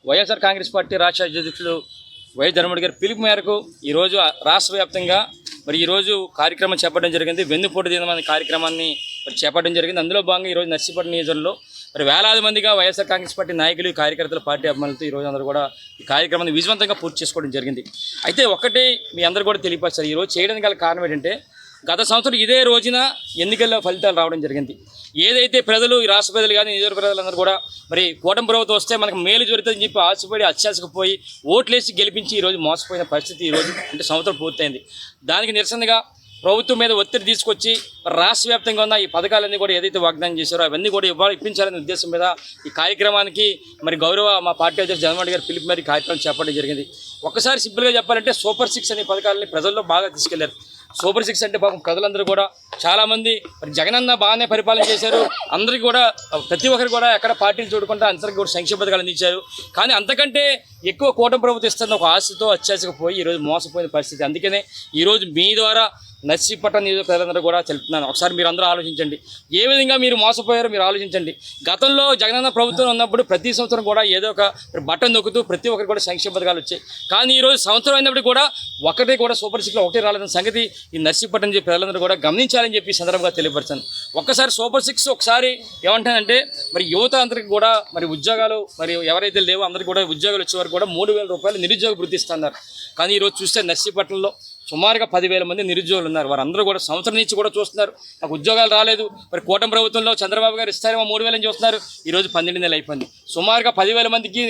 YSR Congress party రాష్ట్ర అధ్యక్షులు YS Jaganmohan గారి పిలుపు మేరకు ఈరోజు రాష్ట్ర వ్యాప్తంగా ఈరోజు కార్యక్రమం చేపట్టడం జరిగింది. వెన్నుపోటు దినం అనే కార్యక్రమాన్ని చేపట్టడం జరిగింది. అందులో భాగంగా ఈరోజు నర్సీపట్నం నియోజకవర్గంలో వేలాది మందిగా వైఎస్ఆర్ కాంగ్రెస్ పార్టీ నాయకులు, కార్యకర్తలు, పార్టీ అభిమానులతో ఈరోజు అందరూ కూడా ఈ కార్యక్రమాన్ని విజయవంతంగా పూర్తి చేసుకోవడం జరిగింది. అయితే ఒకటి మీ అందరూ కూడా తెలియపరుస్తారు, ఈరోజు చేయడానికి గల కారణం ఏంటంటే గత సంవత్సరం ఇదే రోజున ఎన్నికల్లో ఫలితాలు రావడం జరిగింది. ఏదైతే ప్రజలు, ఈ రాష్ట్ర ప్రజలు కానీ నియోజకవర్గ ప్రజలందరూ కూడా కూటమి ప్రభుత్వం వస్తే మనకు మేలు జరుగుతుందని చెప్పి ఆశపడి అత్యాశకు ఓట్లేసి గెలిపించి ఈరోజు మోసపోయిన పరిస్థితి ఈరోజు అంటే సంవత్సరం పూర్తయింది. దానికి నిరసనగా ప్రభుత్వం మీద ఒత్తిడి తీసుకొచ్చి రాష్ట్ర వ్యాప్తంగా ఉన్న ఈ పథకాలన్నీ కూడా ఏదైతే వాగ్దానం చేశారో అవన్నీ కూడా ఇప్పించాలనే ఉద్దేశం మీద ఈ కార్యక్రమానికి గౌరవ మా పార్టీ అధ్యక్షుడు జగన్మోహన్ గారి పిలుపు మేరకు కార్యక్రమం చేపట్టడం జరిగింది. ఒక్కసారి సింపుల్గా చెప్పాలంటే సూపర్ 6 అనే పథకాలని ప్రజల్లో బాగా తీసుకెళ్లారు. సూపర్ 6 అంటే పాపం ప్రజలందరూ కూడా చాలామంది జగనన్న బాగానే పరిపాలన చేశారు. అందరికీ కూడా ప్రతి ఒక్కరు కూడా ఎక్కడ పార్టీలు చూడకుండా అందరికీ కూడా సంక్షేమ పథకాలు అందించారు. కానీ అంతకంటే ఎక్కువ కూటమి ప్రభుత్వం ఇస్తున్న ఒక ఆశతో అత్యాశకు పోయి ఈరోజు మోసపోయిన పరిస్థితి. అందుకనే ఈరోజు మీ ద్వారా నర్సీపట్నం నియోజక ప్రజలందరూ కూడా తెలుపుతున్నాను. ఒకసారి మీరు అందరూ ఆలోచించండి, ఏ విధంగా మీరు మోసపోయారో మీరు ఆలోచించండి. గతంలో జగనన్న ప్రభుత్వం ఉన్నప్పుడు ప్రతి సంవత్సరం కూడా ఏదో ఒక బటన్ నొక్కుతూ ప్రతి ఒక్కరు కూడా సంక్షేమ పథకాలు వచ్చాయి. కానీ ఈరోజు సంవత్సరం అయినప్పుడు కూడా ఒకటి కూడా సూపర్ 6లో ఒకటి రాలేదని సంగతి ఈ నర్సీపట్నం ప్రజలందరూ కూడా గమనించాలని చెప్పి సందర్భంగా తెలియపరచాను. ఒక్కసారి సూపర్ 6 ఒకసారి ఏమంటానంటే యువత అందరికీ కూడా ఉద్యోగాలు ఎవరైతే లేవో అందరికీ కూడా ఉద్యోగాలు వచ్చేవారు కూడా 3,000 రూపాయలు నిరుద్యోగ వృత్తి ఇస్తున్నారు. కానీ ఈరోజు చూస్తే నర్సీపట్నంలో సుమారుగా 10,000 మంది నిరుద్యోగులు ఉన్నారు. వారందరూ కూడా సంవత్సరం నుంచి కూడా చూస్తున్నారు, నాకు ఉద్యోగాలు రాలేదు. కూటమి ప్రభుత్వంలో చంద్రబాబు గారు ఇస్తారేమో 3,000 అని చూస్తున్నారు. ఈరోజు 12 నెలలు అయిపోయింది. సుమారుగా 10,000 మందికి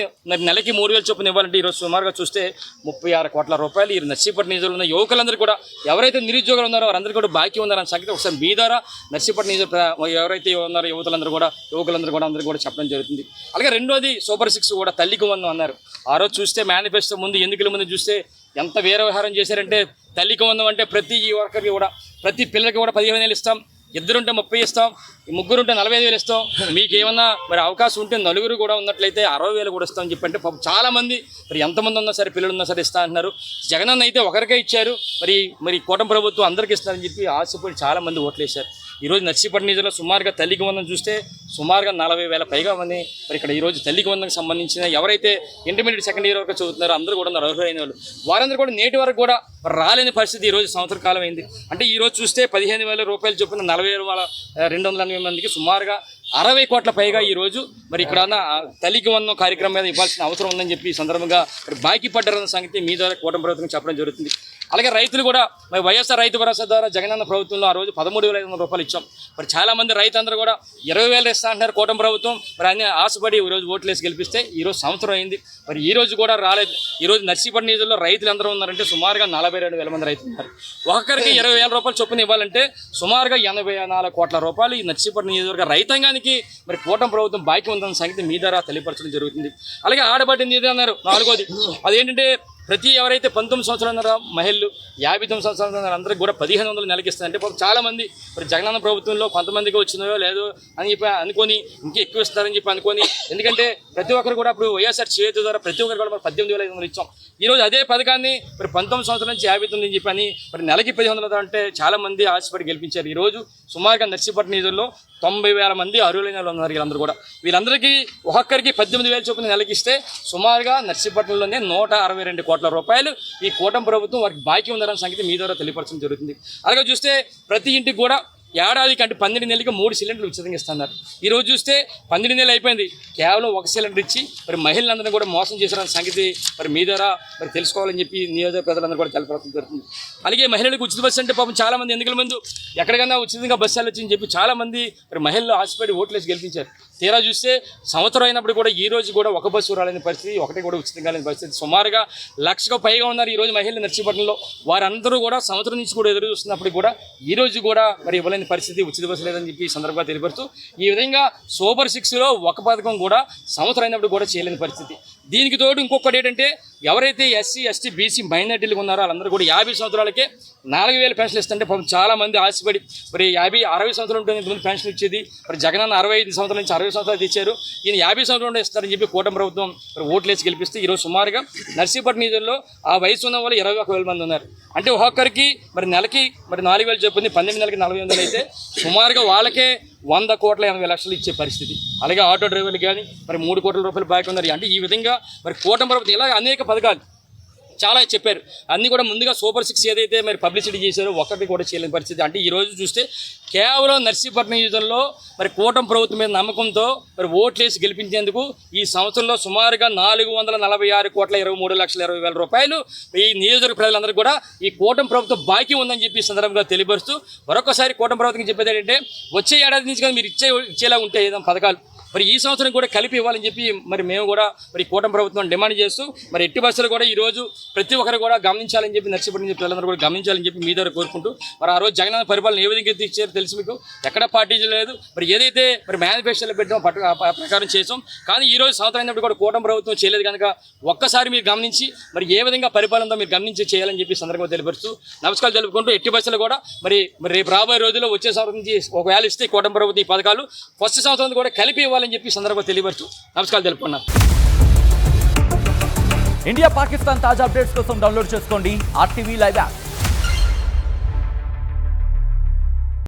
నెలకి 3,000 చొప్పున ఇవ్వాలంటే ఈరోజు సుమారుగా చూస్తే 36 కోట్ల రూపాయలు ఈ నర్సీపట్నం నియోజకవర్గంలో ఉన్న యువకులందరూ కూడా ఎవరైతే నిరుద్యోగులు ఉన్నారో వారందరూ కూడా బాకీ ఉన్నారని సంగతి ఒకసారి మీ ద్వారా నర్సీపట్నం ఎవరైతే ఉన్నారో యువకులందరూ కూడా అందరూ కూడా చెప్పడం జరుగుతుంది. అలాగే రెండోది సూపర్ 6 కూడా తల్లికి వందనం అన్నారు. ఆ రోజు చూస్తే మేనిఫెస్టో ముందు ఎన్నికల ముందు చూస్తే ఎంత వేరే వ్యవహారం చేశారంటే తల్లికి వందనం అంటే ప్రతి ఒక్కరికి కూడా ప్రతి పిల్లలకి కూడా 15,000 ఇస్తాం, ఇద్దరుంటే 30 ఇస్తాం, ముగ్గురుంటే 45,000 ఇస్తాం, మీకు ఏమన్నా అవకాశం ఉంటే నలుగురు కూడా ఉన్నట్లయితే 60,000 కూడా ఇస్తామని చెప్పి అంటే చాలామంది ఎంతమంది ఉన్నా సరే పిల్లలు ఉన్నా సరే ఇస్తా అంటున్నారు. జగనన్న అయితే ఒకరికే ఇచ్చారు, కూటమి ప్రభుత్వం అందరికీ ఇస్తారని చెప్పి ఆశపడి చాలామంది ఓట్లు వేశారు. ఈరోజు నర్సీపట్నం నియోజకవర్గంలో సుమారుగా తల్లికి వందనం చూస్తే సుమారుగా 40,000 పైగా మంది ఇక్కడ ఈరోజు తల్లికి వందనకు సంబంధించిన ఎవరైతే ఇంటర్మీడియట్ సెకండ్ ఇయర్ వరకు చదువుతున్నారో అందరూ కూడా అర్హులైన వాళ్ళు వారందరూ కూడా నేటి వరకు కూడా రాలేని పరిస్థితి ఈరోజు సంవత్సర కాలం అయింది. అంటే ఈరోజు చూస్తే 15,000 రూపాయలు చొప్పున 40,280 మందికి సుమారుగా 60 కోట్ల పైగా ఈరోజు ఇక్కడ ఉన్న తల్లికి వందనం కార్యక్రమం మీద ఇవ్వాల్సిన అవసరం ఉందని చెప్పి ఈ సందర్భంగా బాకీ పడ్డారన్న సంగతి మీ ద్వారా కూటమి ప్రభుత్వం చెప్పడం జరుగుతుంది. అలాగే రైతులు కూడా వైఎస్ఆర్ రైతు భరోసా ద్వారా జగనన్న ప్రభుత్వంలో ఆ రోజు 13,500 రూపాయలు ఇచ్చాం. చాలామంది రైతులందరూ కూడా 20,000 ఇస్తా అంటున్నారు కూటమి ప్రభుత్వం. అన్ని ఆశపడి ఈరోజు ఓట్లేసి గెలిపిస్తే ఈరోజు సంవత్సరం అయింది, ఈ రోజు కూడా రాలేదు. ఈరోజు నర్సీపట్నం నియోజకవర్గంలో రైతులు అందరూ ఉన్నారంటే సుమారుగా 42,000 మంది రైతులు ఉన్నారు. ఒక్కొక్కరికి 20,000 రూపాయలు చొప్పున ఇవ్వాలంటే సుమారుగా 84 కోట్ల రూపాయలు ఈ నర్సీపట్నం నియోజకవర్గ రైతాంగానికి కూటమి ప్రభుత్వం బాకీ ఉందన్న సంగతి మీ ద్వారా తెలియపరచడం జరుగుతుంది. అలాగే ఆడబట్టింది ఇది అన్నారు 4వది. అదేంటంటే ఎవరైతే 19 సంవత్సరాలు ఉన్నారో మహిళలు, 59 సంవత్సరాలు ఉన్నారు అందరికి కూడా 1,500 నెలకి ఇస్తారంటే చాలామంది జగనన్న ప్రభుత్వంలో కొంతమందికి వచ్చినాయో లేదో అని చెప్పి అనుకొని ఇంకా ఎక్కువ ఇస్తారని చెప్పి అనుకొని, ఎందుకంటే ప్రతి ఒక్కరు కూడా ఇప్పుడు వైఎస్ఆర్ చేతి ద్వారా ప్రతి ఒక్కరు కూడా 18,500 ఇచ్చాం. ఈరోజు అదే పథకాన్ని 19 సంవత్సరాల నుంచి 59 అని చెప్పి అని నెలకి 1,500 అంటే చాలామంది ఆశపడి గెలిపించారు. ఈరోజు సుమారుగా నర్సీపట్నం నియోజకవర్గంలో 90,000 మంది అర్హులైన వాళ్ళు ఉన్నారు. వీళ్ళందరికీ ఒక్కొక్కరికి 18,000 చొప్పున నెలకి ఇస్తే సుమారుగా నర్సీపట్నంలోనే 162 కోట్ల రూపాయలు ఈ కూటమి ప్రభుత్వం వారికి బాకీ ఉందన్న సంగతి మీ ద్వారా తెలియపరచడం జరుగుతుంది. అలాగే చూస్తే ప్రతి ఇంటికి కూడా ఏడాదికి అంటే 12 నెలలకి 3 సిలిండర్లు ఉచితంగా ఇస్తున్నారు. ఈరోజు చూస్తే 12 నెలలు అయిపోయింది, కేవలం 1 సిలిండర్ ఇచ్చి మహిళలందరినీ కూడా మోసం చేశారన్న సంగతి మీ ద్వారా తెలుసుకోవాలని చెప్పి నియోజక ప్రజలందరూ కూడా తెలపడం జరుగుతుంది. అలాగే మహిళలకు ఉచిత బస్సు అంటే పాపం చాలామంది ఎన్నికల ముందు ఎక్కడికైనా ఉచితంగా బస్సులు వచ్చిందని చెప్పి చాలామంది మహిళలు ఆశపడి ఓట్లేసి గెలిపించారు. తీరా చూస్తే సంవత్సరం అయినప్పుడు కూడా ఈ రోజు కూడా ఒక బస్సు రాలేని పరిస్థితి, ఒకటి కూడా ఉచితంగా లేని పరిస్థితి. సుమారుగా 1,00,000 పైగా ఉన్నారు ఈరోజు మహిళలు నర్సీపట్నంలో. వారందరూ కూడా సంవత్సరం నుంచి కూడా ఎదురు చూస్తున్నప్పుడు కూడా ఈ రోజు కూడా ఇవ్వలేని పరిస్థితి, ఉచిత బస్సు లేదని చెప్పి ఈ సందర్భంగా తెలియపరుస్తూ ఈ విధంగా సూపర్ 6లో ఒక పథకం కూడా సంవత్సరం అయినప్పుడు కూడా చేయలేని పరిస్థితి. దీనికి తోడు ఇంకొకటి ఏంటంటే ఎవరైతే ఎస్సీ, ఎస్టీ, బీసీ మైనార్టీలు ఉన్నారో వాళ్ళందరూ కూడా 50 సంవత్సరాలకే 4,000 పెన్షన్లు ఇస్తుంటే చాలామంది ఆశపడి 50-60 సంవత్సరాలు ఉంటుంది ఇంతకుముందు పెన్షన్ ఇచ్చేది. జగనన్న 65 సంవత్సరాల నుంచి 60 సంవత్సరాలు ఇచ్చారు, ఈయన 50 సంవత్సరాలు ఇస్తారని చెప్పి కూటమి ప్రభుత్వం ఓట్లేసి గెలిపిస్తే ఈరోజు సుమారుగా నర్సీపట్నం నియోజకవర్గంలో ఆ వయసు ఉన్న వాళ్ళు 21,000 మంది ఉన్నారు. అంటే ఒక్కొక్కరికి నెలకి 4,000 చెప్పుంది 12 నెలలకి 40,000 అయితే సుమారుగా వాళ్ళకే 100,80,00,000 ఇచ్చే పరిస్థితి. అలాగే ఆటో డ్రైవర్లు కానీ మరి 3 కోట్ల రూపాయలు బాకీ ఉన్నారు. అంటే ఈ విధంగా మరి కూటమి ప్రభుత్వం ఇలా అనేక పథకాలు చాలా చెప్పారు. అన్నీ కూడా ముందుగా సూపర్ 6 ఏదైతే మరి పబ్లిసిటీ చేశారో ఒక్కటి కూడా చేయలేని పరిస్థితి. అంటే ఈరోజు చూస్తే కేవలం నర్సీపట్నం నియోజకవర్గంలో మరి కూటమి ప్రభుత్వం మీద నమ్మకంతో మరి ఓట్లేసి గెలిపించేందుకు ఈ సంవత్సరంలో సుమారుగా 446,23,20,000 రూపాయలు ఈ నియోజకవర్గ ప్రజలందరూ కూడా ఈ కూటమి ప్రభుత్వం బాకీ ఉందని చెప్పి సందర్భంగా తెలియపరుస్తూ మరొకసారి కూటమి ప్రభుత్వం చెప్పేది ఏంటంటే వచ్చే ఏడాది నుంచి కానీ మీరు ఇచ్చేలా ఉంటే ఏదైనా పథకాలు మరి ఈ సంవత్సరం కూడా కలిపి ఇవ్వాలని చెప్పి మరి మేము కూడా మరి కూటమి ప్రభుత్వం డిమాండ్ చేస్తూ మరి ఎట్టి బస్సులు కూడా ఈరోజు ప్రతి ఒక్కరు కూడా గమనించాలని చెప్పి నర్సీపట్నం ప్రజలందరూ కూడా గమనించాలని చెప్పి మీ దగ్గర కోరుకుంటూ మరి ఆ రోజు జగనన్న పరిపాలన ఏ విధంగా ఇచ్చారో తెలుసు మీకు. ఎక్కడ పార్టీ లేదు. మరి ఏదైతే మరి మేనిఫెస్టోలో పెట్టామో ప్రకారం చేసాం. కానీ ఈ రోజు సంవత్సరం అయినప్పుడు కూడా కూటమి ప్రభుత్వం చేయలేదు కనుక ఒక్కసారి మీరు గమనించి మరి ఏ విధంగా పరిపాలనతో మీరు గమనించి చేయాలని చెప్పి సందర్భంగా తెలియపరుస్తూ నమస్కారాలు తెలుపుకుంటూ ఎట్టి బస్సులు కూడా మరి రేపు రాబోయే రోజుల్లో వచ్చే సంవత్సరం నుంచి ఒకవేళ ఇస్తే కూటమి ప్రభుత్వం ఈ పథకాలు ఫస్ట్ సంవత్సరం కూడా కలిపి ఇవ్వాలని చెప్పి సందర్భంగా తెలియపరుస్తూ నమస్కారాలు తెలుపుకున్నాను. ఇండియా పాకిస్తాన్ తాజా అప్డేట్స్ కోసం డౌన్లోడ్ చేసుకోండి RTV లైవ్ యాప్.